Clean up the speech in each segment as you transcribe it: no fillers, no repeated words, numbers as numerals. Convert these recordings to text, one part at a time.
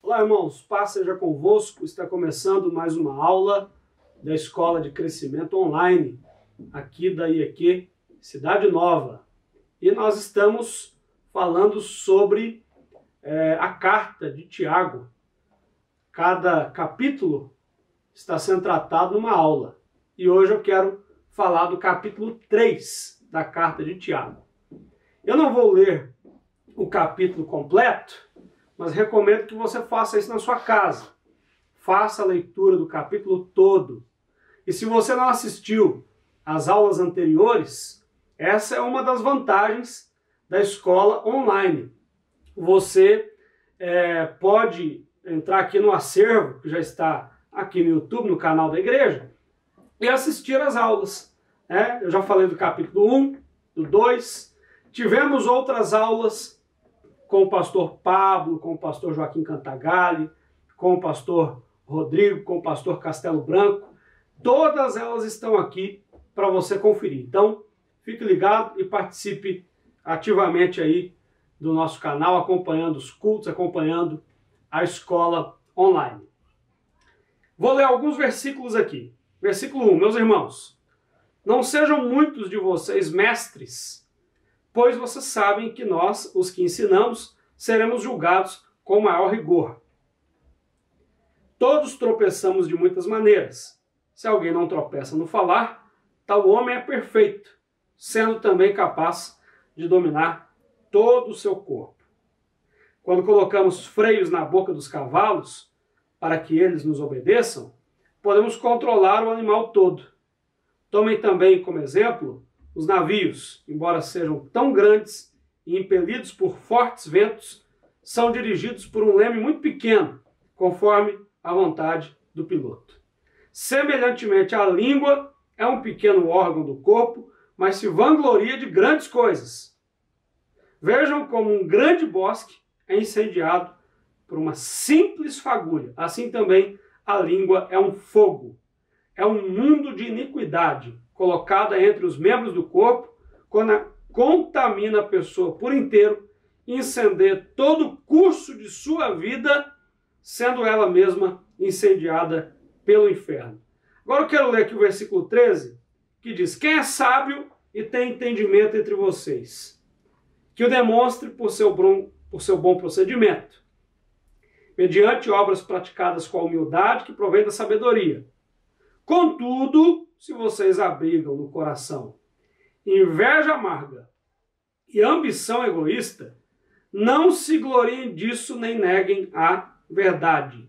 Olá, irmãos, paz seja convosco. Está começando mais uma aula da Escola de Crescimento Online, aqui da IEQ Cidade Nova. E nós estamos falando sobre a carta de Tiago. Cada capítulo está sendo tratado numa aula. E hoje eu quero falar do capítulo 3 da carta de Tiago. Eu não vou ler o capítulo completo, mas recomendo que você faça isso na sua casa. Faça a leitura do capítulo todo. E se você não assistiu às aulas anteriores, essa é uma das vantagens da escola online. Você pode entrar aqui no acervo, que já está aqui no YouTube, no canal da igreja, e assistir às aulas. Eu já falei do capítulo 1, do 2, tivemos outras aulas com o pastor Pablo, com o pastor Joaquim Cantagalli, com o pastor Rodrigo, com o pastor Castelo Branco. Todas elas estão aqui para você conferir. Então, fique ligado e participe ativamente aí do nosso canal, acompanhando os cultos, acompanhando a escola online. Vou ler alguns versículos aqui. Versículo 1, meus irmãos, não sejam muitos de vocês mestres, pois vocês sabem que nós, os que ensinamos, seremos julgados com maior rigor. Todos tropeçamos de muitas maneiras. Se alguém não tropeça no falar, tal homem é perfeito, sendo também capaz de dominar todo o seu corpo. Quando colocamos freios na boca dos cavalos, para que eles nos obedeçam, podemos controlar o animal todo. Tomem também como exemplo os navios, embora sejam tão grandes e impelidos por fortes ventos, são dirigidos por um leme muito pequeno, conforme a vontade do piloto. Semelhantemente, a língua é um pequeno órgão do corpo, mas se vangloria de grandes coisas. Vejam como um grande bosque é incendiado por uma simples fagulha. Assim também a língua é um fogo. É um mundo de iniquidade colocada entre os membros do corpo, quando contamina a pessoa por inteiro, incendeia todo o curso de sua vida, sendo ela mesma incendiada pelo inferno. Agora eu quero ler aqui o versículo 13, que diz: quem é sábio e tem entendimento entre vocês, que o demonstre por seu bom procedimento, mediante obras praticadas com a humildade que provém da sabedoria. Contudo, se vocês abrigam no coração inveja amarga e ambição egoísta, não se gloriem disso nem neguem a verdade.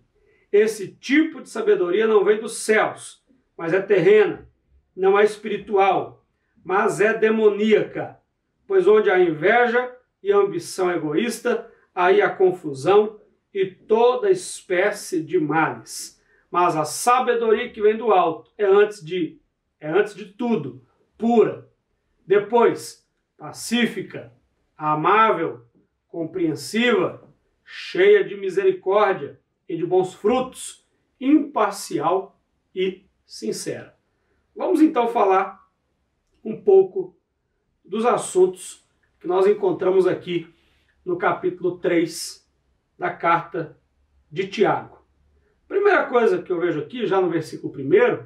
Esse tipo de sabedoria não vem dos céus, mas é terrena, não é espiritual, mas é demoníaca. Pois onde há inveja e ambição egoísta, aí há confusão e toda espécie de males. Mas a sabedoria que vem do alto é antes de tudo pura, depois pacífica, amável, compreensiva, cheia de misericórdia e de bons frutos, imparcial e sincera. Vamos então falar um pouco dos assuntos que nós encontramos aqui no capítulo 3 da carta de Tiago. Primeira coisa que eu vejo aqui, já no versículo 1,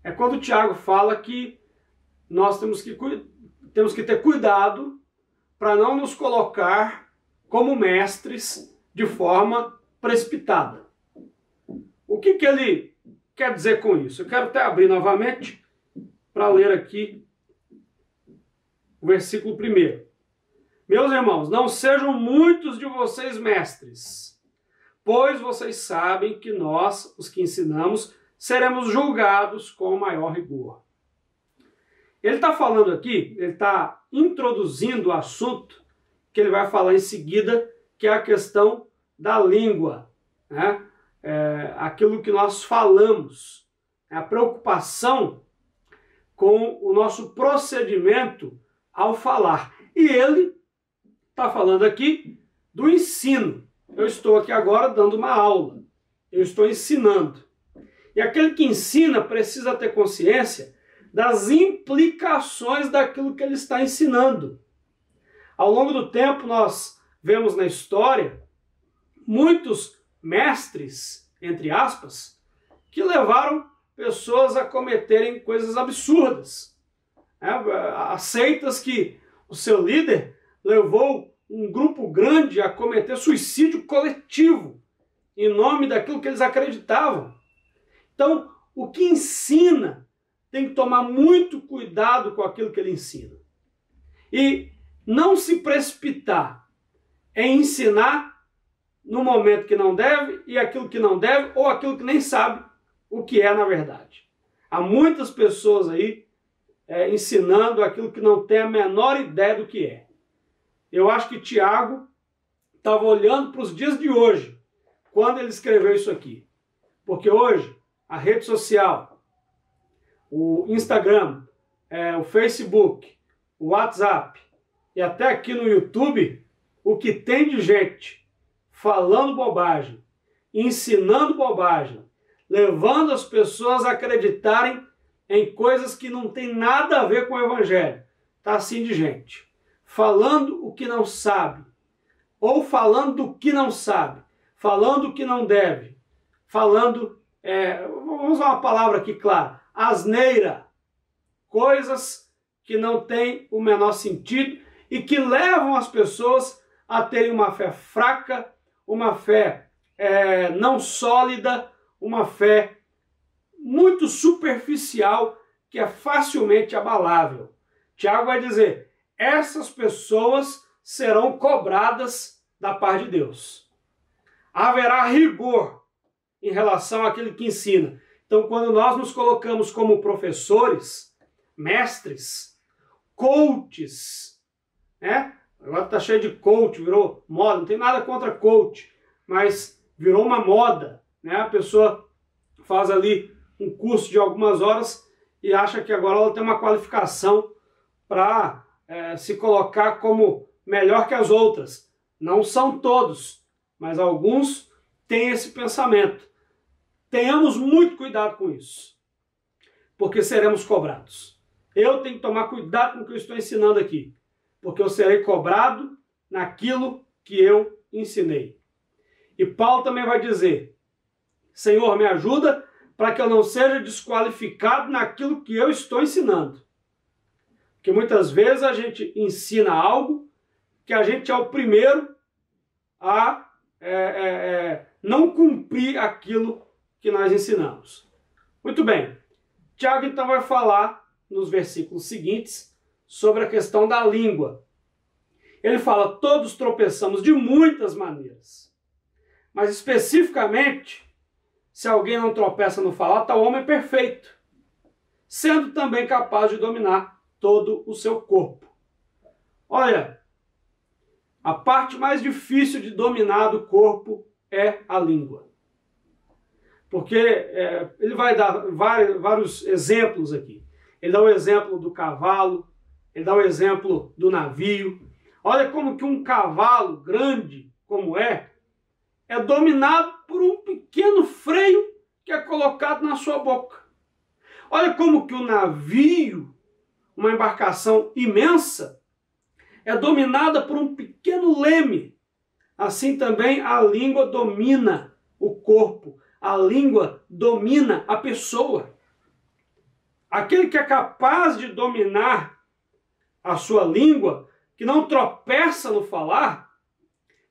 é quando Tiago fala que nós temos que ter cuidado para não nos colocar como mestres de forma precipitada. O que ele quer dizer com isso? Eu quero até abrir novamente para ler aqui o versículo 1. Meus irmãos, não sejam muitos de vocês mestres, pois vocês sabem que nós, os que ensinamos, seremos julgados com maior rigor. Ele está falando aqui, ele está introduzindo o assunto que ele vai falar em seguida, que é a questão da língua, né? Aquilo que nós falamos, a preocupação com o nosso procedimento ao falar. E ele está falando aqui do ensino. Eu estou aqui agora dando uma aula, eu estou ensinando. E aquele que ensina precisa ter consciência das implicações daquilo que ele está ensinando. Ao longo do tempo, nós vemos na história muitos mestres, entre aspas, que levaram pessoas a cometerem coisas absurdas. Há seitas que o seu líder levou um grupo grande a cometer suicídio coletivo em nome daquilo que eles acreditavam. Então, o que ensina tem que tomar muito cuidado com aquilo que ele ensina. E não se precipitar em ensinar no momento que não deve e aquilo que não deve ou aquilo que nem sabe o que é na verdade. Há muitas pessoas aí ensinando aquilo que não tem a menor ideia do que é. Eu acho que Tiago estava olhando para os dias de hoje, quando ele escreveu isso aqui. Porque hoje, a rede social, o Instagram, o Facebook, o WhatsApp e até aqui no YouTube, o que tem de gente falando bobagem, ensinando bobagem, levando as pessoas a acreditarem em coisas que não tem nada a ver com o Evangelho. Está assim de gente. Falando o que não sabe, ou falando do que não sabe, falando o que não deve, falando, vamos usar uma palavra aqui clara, asneira, coisas que não têm o menor sentido e que levam as pessoas a terem uma fé fraca, uma fé não sólida, uma fé muito superficial, que é facilmente abalável. Tiago vai dizer, essas pessoas serão cobradas da parte de Deus. Haverá rigor em relação àquele que ensina. Então, quando nós nos colocamos como professores, mestres, coaches, agora está cheio de coach, virou moda, não tem nada contra coach, mas virou uma moda, A pessoa faz ali um curso de algumas horas e acha que agora ela tem uma qualificação para se colocar como melhor que as outras. Não são todos, mas alguns têm esse pensamento. Tenhamos muito cuidado com isso, porque seremos cobrados. Eu tenho que tomar cuidado com o que eu estou ensinando aqui, porque eu serei cobrado naquilo que eu ensinei. E Paulo também vai dizer, Senhor, me ajuda para que eu não seja desqualificado naquilo que eu estou ensinando. Porque muitas vezes a gente ensina algo que a gente é o primeiro a não cumprir aquilo que nós ensinamos. Muito bem. Tiago então vai falar nos versículos seguintes sobre a questão da língua. Ele fala, todos tropeçamos de muitas maneiras. Mas especificamente, se alguém não tropeça no falar, tal homem é perfeito, sendo também capaz de dominar todo o seu corpo. Olha, a parte mais difícil de dominar do corpo é a língua. Porque ele vai dar vários exemplos aqui. Ele dá o exemplo do cavalo, ele dá o exemplo do navio. Olha como que um cavalo grande como é dominado por um pequeno freio que é colocado na sua boca. Olha como que o navio, uma embarcação imensa, é dominada por um pequeno leme. Assim também a língua domina o corpo, a língua domina a pessoa. Aquele que é capaz de dominar a sua língua, que não tropeça no falar,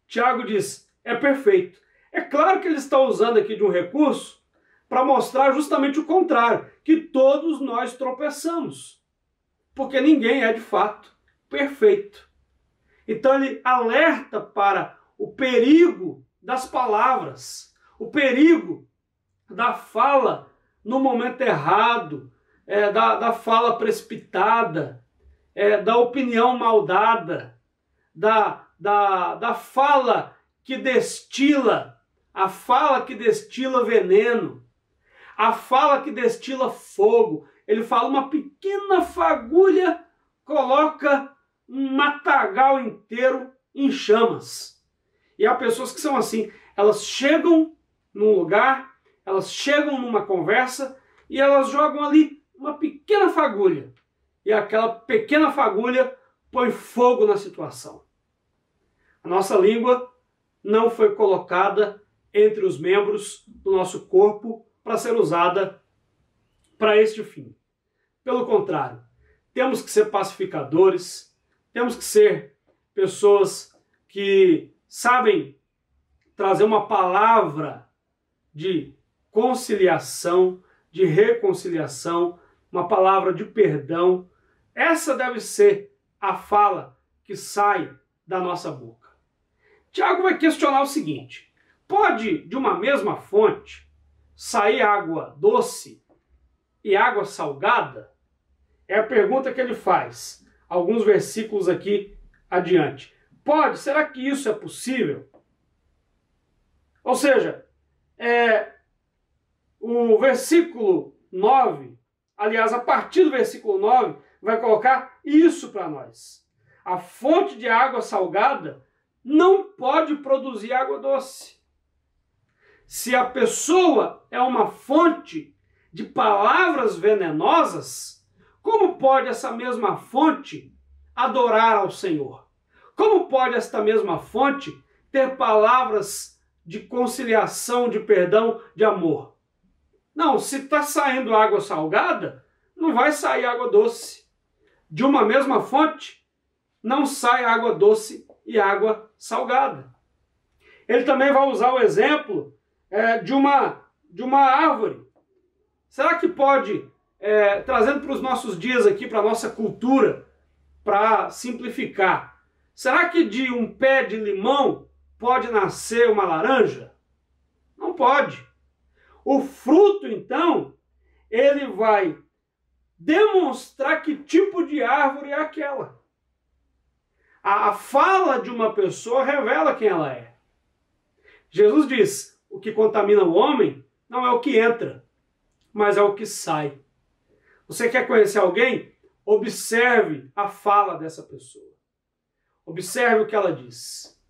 Tiago diz, é perfeito. É claro que ele está usando aqui de um recurso para mostrar justamente o contrário, que todos nós tropeçamos, porque ninguém é de fato perfeito. Então ele alerta para o perigo das palavras, o perigo da fala no momento errado, da fala precipitada, da opinião mal dada, da fala que destila, a fala que destila veneno, a fala que destila fogo. Ele fala, uma pequena fagulha coloca um matagal inteiro em chamas. E há pessoas que são assim, elas chegam num lugar, elas chegam numa conversa e elas jogam ali uma pequena fagulha. E aquela pequena fagulha põe fogo na situação. A nossa língua não foi colocada entre os membros do nosso corpo para ser usada para este fim. Pelo contrário, temos que ser pacificadores, temos que ser pessoas que sabem trazer uma palavra de conciliação, de reconciliação, uma palavra de perdão. Essa deve ser a fala que sai da nossa boca. Tiago vai questionar o seguinte: pode de uma mesma fonte sair água doce e água salgada? É a pergunta que ele faz, alguns versículos aqui adiante. Pode? Será que isso é possível? Ou seja, o versículo 9, aliás, a partir do versículo 9, vai colocar isso para nós. A fonte de água salgada não pode produzir água doce. Se a pessoa é uma fonte de palavras venenosas, como pode essa mesma fonte adorar ao Senhor? Como pode esta mesma fonte ter palavras de conciliação, de perdão, de amor? Não, se está saindo água salgada, não vai sair água doce. De uma mesma fonte, não sai água doce e água salgada. Ele também vai usar o exemplo de uma árvore. Será que pode, trazendo para os nossos dias aqui, para a nossa cultura, para simplificar, será que de um pé de limão pode nascer uma laranja? Não pode. O fruto, então, ele vai demonstrar que tipo de árvore é aquela. A fala de uma pessoa revela quem ela é. Jesus diz: o que contamina o homem não é o que entra, mas é o que sai. Você quer conhecer alguém? Observe a fala dessa pessoa. Observe o que ela diz.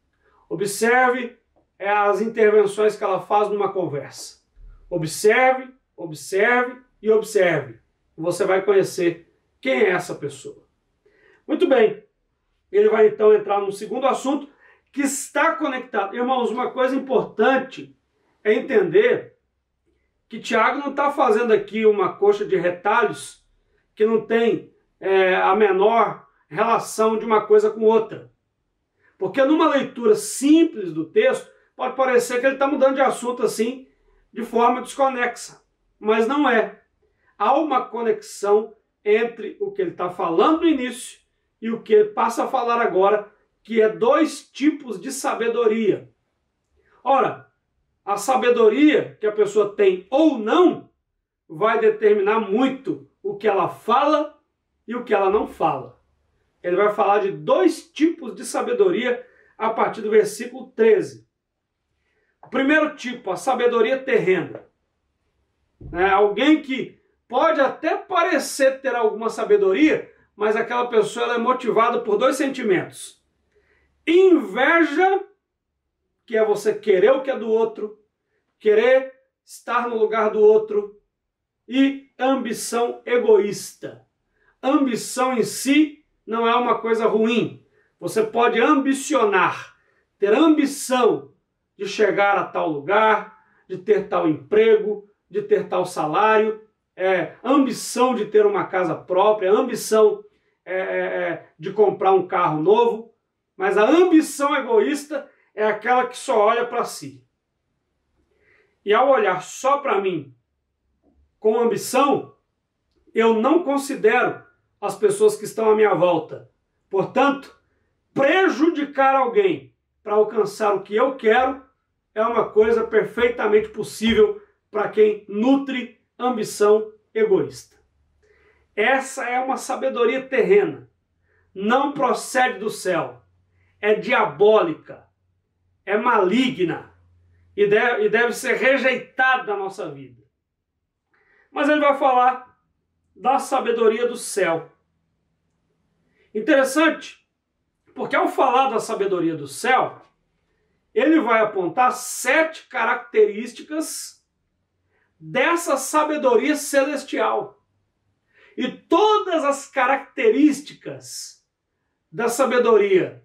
Observe as intervenções que ela faz numa conversa. Observe, observe e observe. Você vai conhecer quem é essa pessoa. Muito bem. Ele vai então entrar num segundo assunto que está conectado. Irmãos, uma coisa importante é entender que Tiago não está fazendo aqui uma coxa de retalhos que não tem a menor relação de uma coisa com outra. Porque numa leitura simples do texto, pode parecer que ele está mudando de assunto assim, de forma desconexa. Mas não é. Há uma conexão entre o que ele está falando no início e o que ele passa a falar agora, que é dois tipos de sabedoria. Ora, a sabedoria que a pessoa tem ou não vai determinar muito o que ela fala e o que ela não fala. Ele vai falar de dois tipos de sabedoria a partir do versículo 13. O primeiro tipo, a sabedoria terrena. Alguém que pode até parecer ter alguma sabedoria, mas aquela pessoa ela é motivada por dois sentimentos. Inveja, que é você querer o que é do outro, querer estar no lugar do outro, e ambição egoísta. Ambição em si não é uma coisa ruim. Você pode ambicionar, ter ambição de chegar a tal lugar, de ter tal emprego, de ter tal salário, ambição de ter uma casa própria, ambição de comprar um carro novo, mas a ambição egoísta é aquela que só olha para si. E ao olhar só para mim com ambição, eu não considero as pessoas que estão à minha volta. Portanto, prejudicar alguém para alcançar o que eu quero é uma coisa perfeitamente possível para quem nutre ambição egoísta. Essa é uma sabedoria terrena. Não procede do céu. É diabólica. É maligna. E deve ser rejeitada da nossa vida. Mas ele vai falar da sabedoria do céu. Interessante, porque ao falar da sabedoria do céu, ele vai apontar 7 características dessa sabedoria celestial. E todas as características da sabedoria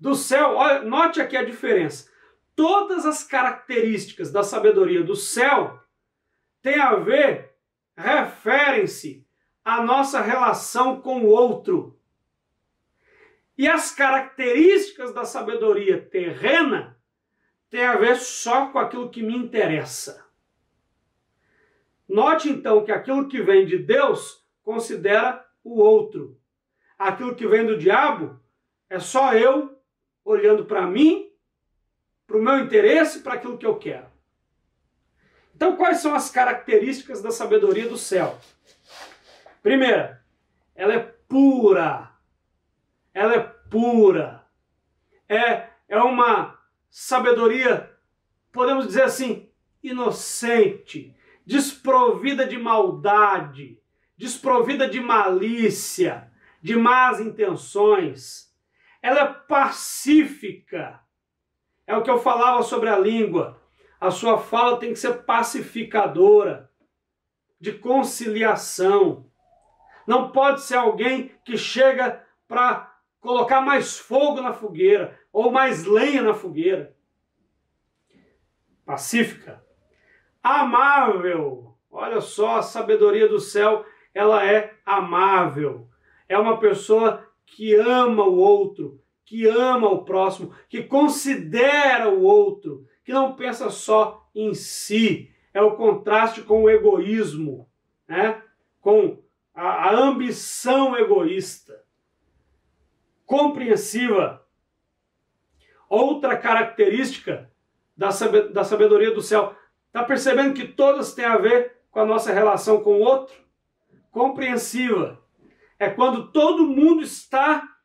do céu, olha, note aqui a diferença. todas as características da sabedoria do céu têm a ver, referem-se à nossa relação com o outro. E as características da sabedoria terrena têm a ver só com aquilo que me interessa. Note então que aquilo que vem de Deus considera o outro. Aquilo que vem do diabo é só eu olhando para mim, para o meu interesse, para aquilo que eu quero. Então, quais são as características da sabedoria do céu? Primeira, ela é pura. Ela é pura. É uma sabedoria, podemos dizer assim, inocente, desprovida de maldade, desprovida de malícia, de más intenções. Ela é pacífica. É o que eu falava sobre a língua. A sua fala tem que ser pacificadora, de conciliação. Não pode ser alguém que chega para colocar mais fogo na fogueira ou mais lenha na fogueira. Pacífica. Amável. Olha só, a sabedoria do céu, ela é amável. É uma pessoa que ama o outro, que ama o próximo, que considera o outro, que não pensa só em si. É o contraste com o egoísmo, né? Com a ambição egoísta. Compreensiva. Outra característica da sabedoria do céu. Está percebendo que todas têm a ver com a nossa relação com o outro? Compreensiva. É quando todo mundo está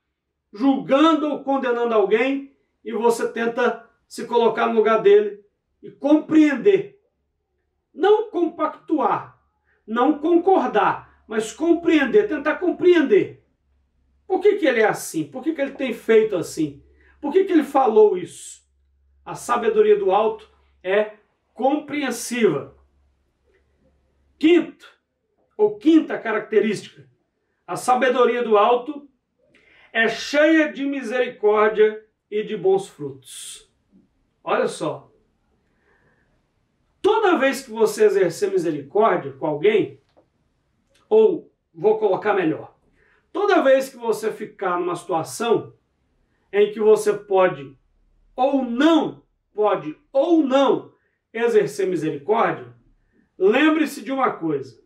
julgando ou condenando alguém e você tenta se colocar no lugar dele e compreender. Não compactuar, não concordar, mas compreender, tentar compreender. Por que ele é assim? Por que ele tem feito assim? Por que ele falou isso? A sabedoria do alto é compreensiva. Quinta característica. A sabedoria do alto é cheia de misericórdia e de bons frutos. Olha só. Toda vez que você exercer misericórdia com alguém, ou vou colocar melhor, toda vez que você ficar numa situação em que você pode ou não exercer misericórdia, lembre-se de uma coisa.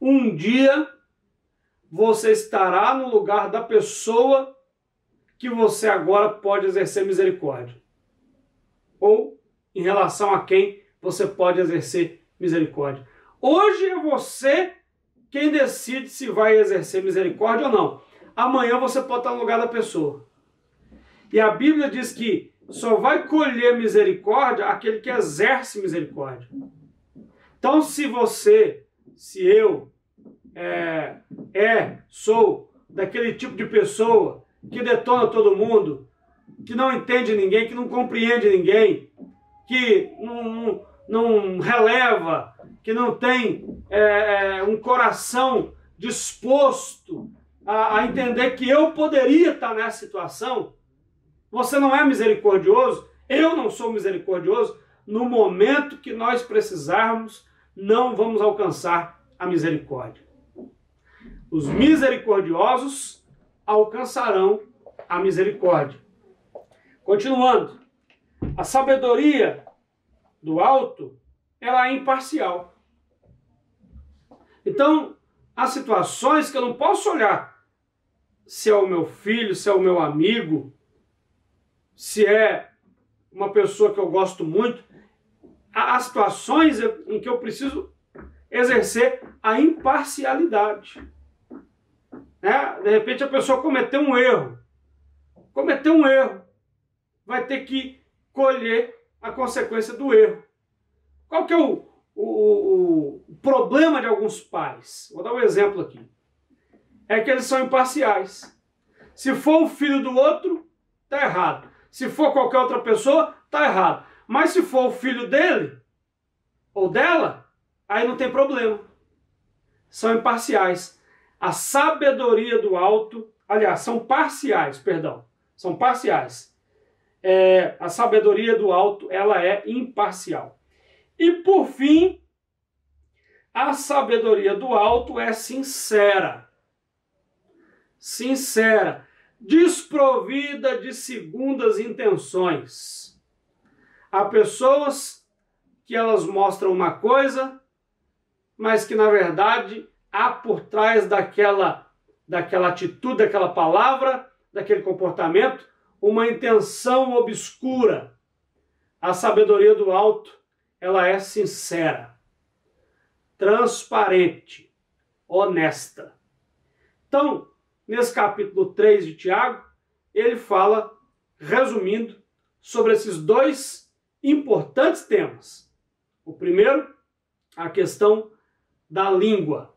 Um dia você estará no lugar da pessoa que você agora pode exercer misericórdia. Ou em relação a quem você pode exercer misericórdia. Hoje é você quem decide se vai exercer misericórdia ou não. Amanhã você pode estar no lugar da pessoa. E a Bíblia diz que só vai colher misericórdia aquele que exerce misericórdia. Então, se eu sou daquele tipo de pessoa que detona todo mundo, que não entende ninguém, que não compreende ninguém, que não releva, que não tem um coração disposto a entender que eu poderia estar nessa situação, você não é misericordioso, eu não sou misericordioso, no momento que nós precisarmos, não vamos alcançar a misericórdia. Os misericordiosos alcançarão a misericórdia. Continuando, a sabedoria do alto, ela é imparcial. Então, há situações que eu não posso olhar se é o meu filho, se é o meu amigo, se é uma pessoa que eu gosto muito. Há situações em que eu preciso exercer a imparcialidade. De repente a pessoa cometeu um erro. Vai ter que colher a consequência do erro. Qual que é o problema de alguns pais? Vou dar um exemplo aqui. É que eles são imparciais. Se for o filho do outro, está errado. Se for qualquer outra pessoa, está errado. Mas se for o filho dele ou dela, aí não tem problema. São imparciais. A sabedoria do alto, aliás, são parciais. a sabedoria do alto, ela é imparcial. E por fim, a sabedoria do alto é sincera. Sincera, desprovida de segundas intenções. Há pessoas que elas mostram uma coisa, mas que na verdade há por trás daquela atitude, daquela palavra, daquele comportamento, uma intenção obscura. A sabedoria do alto, ela é sincera, transparente, honesta. Então, nesse capítulo 3 de Tiago, ele fala, resumindo, sobre esses dois importantes temas. O primeiro, a questão da língua,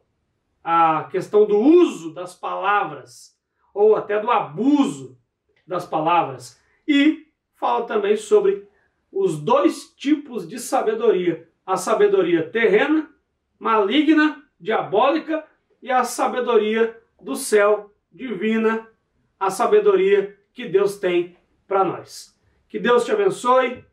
a questão do uso das palavras, ou até do abuso das palavras. E fala também sobre os dois tipos de sabedoria. A sabedoria terrena, maligna, diabólica, e a sabedoria do céu, divina, a sabedoria que Deus tem para nós. Que Deus te abençoe,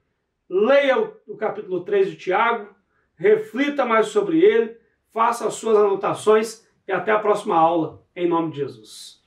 leia o capítulo 3 de Tiago, reflita mais sobre ele, faça as suas anotações e até a próxima aula, em nome de Jesus.